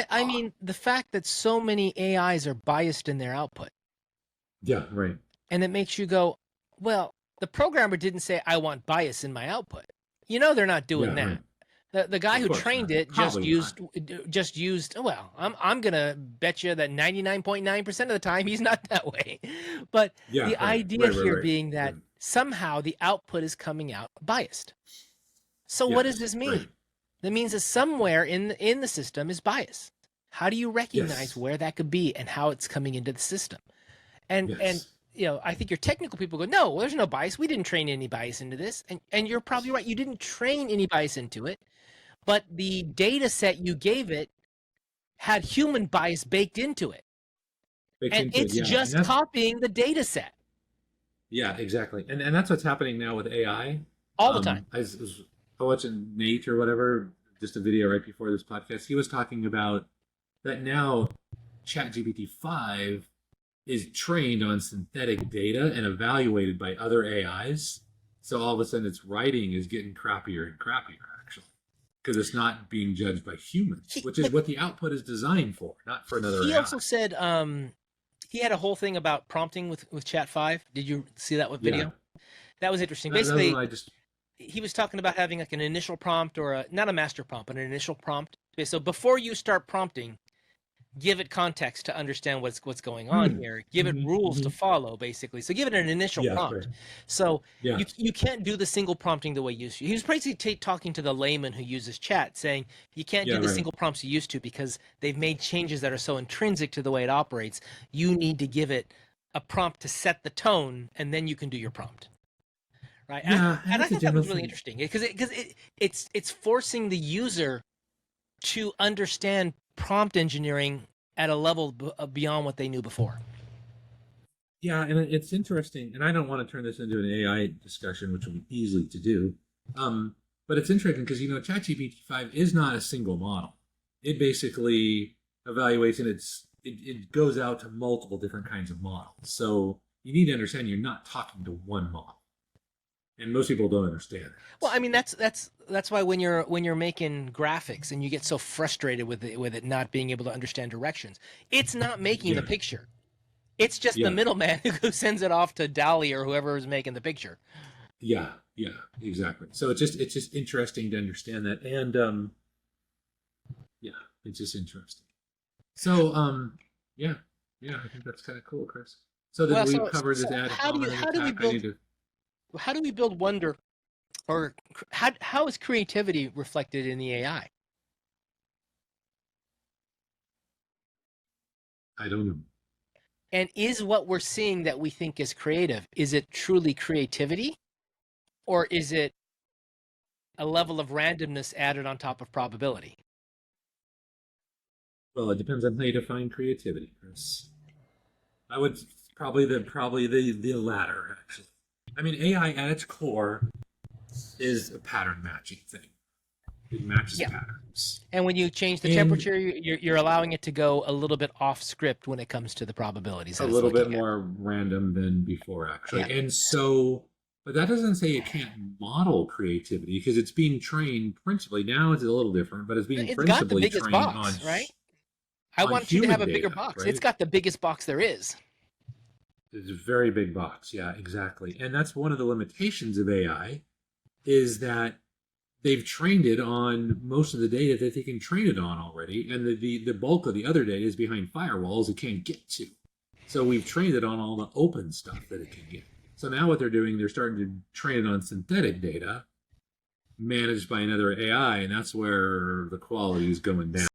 I mean, the fact that so many AIs are biased in their output, Yeah, right. and it makes you go, well, the programmer didn't say I want bias in my output. You know, they're not doing Yeah, that. right. The guy Of who course trained not. it Probably not. just used. Well, I'm gonna bet you that 99.9% of the time he's not that way. But Yeah, the right. idea Right, right, here right. being Yeah. that somehow the output is coming out biased. So what does Yes, this mean? right. That means that somewhere in the system is bias. How do you recognize Yes. where that could be and how it's coming into the system? And Yes. I think your technical people go, no, well, there's no bias. We didn't train any bias into this, and you're probably right. You didn't train any bias into it, but the data set you gave it had human bias baked into it, Baked and into it, it's yeah. And just that's copying the data set yeah, exactly. And that's what's happening now with AI. all the time. I was watching Nate or whatever, just a video right before this podcast. He was talking about that now ChatGPT 5 is trained on synthetic data and evaluated by other AIs. So all of a sudden its writing is getting crappier and crappier, actually, because it's not being judged by humans, which is But what the output is designed for, not for another he AI. also said he had a whole thing about prompting with Chat 5. Did you see that with Yeah, video? That was interesting. that's what Basically, I just. he was talking about having like an initial prompt or not a master prompt, but an initial prompt. Okay, so before you start prompting, give it context to understand what's going on Hmm. here. Give it Hmm. rules to Hmm. follow, basically. So give it an initial Yeah, right. prompt. So Yeah, you can't do the single prompting the way you used to. He was basically talking to the layman who uses chat, saying you can't yeah, do the right. single prompts you used to because they've made changes that are so intrinsic to the way it operates. You need to give it a prompt to set the tone, and then you can do your prompt. Right. Yeah, and And I that's a thought that general was really thing. interesting because it's forcing the user to understand prompt engineering at a level beyond what they knew before. Yeah, and it's interesting, and I don't want to turn this into an AI discussion, which would be easily to do. Um, but it's interesting because ChatGPT 5 is not a single model. It basically evaluates and it goes out to multiple different kinds of models. So you need to understand you're not talking to one model, and most people don't understand Well, that. I mean that's why when you're making graphics and you get so frustrated with it not being able to understand directions, it's not making the Yeah, picture. It's just the yeah, middleman who sends it off to Dali or whoever is making the picture. yeah, yeah, exactly. So it's just interesting to understand that, and yeah, it's just interesting. So, yeah, yeah, I think that's kind of cool, Chris. So did Well, we so, cover so this ad how do you hominem attack? I need to. how do we build wonder or how is creativity reflected in the AI? I don't know. And is what we're seeing that we think is creative, is it truly creativity or is it a level of randomness added on top of probability? Well, it depends on how you define creativity, Chris. I would probably the latter actually. I mean, AI at its core is a pattern matching thing. It matches Yeah. patterns, And when you change the and temperature, you're allowing it to go a little bit off script when it comes to the probabilities a that it's little bit looking at. more random than before, Yeah. actually. And so, but that doesn't say it can't model creativity because it's being trained principally. Now it's a little different, but it's being It's got the principally biggest trained on box, right? I on want you to have human a bigger data, box. It's right? got the biggest box there is. It's a very big box. Yeah, exactly. And that's one of the limitations of AI is that they've trained it on most of the data that they can train it on already, and the bulk of the other data is behind firewalls it can't get to. So we've trained it on all the open stuff that it can get. So now what they're doing, they're starting to train it on synthetic data managed by another AI, and that's where the quality is going down.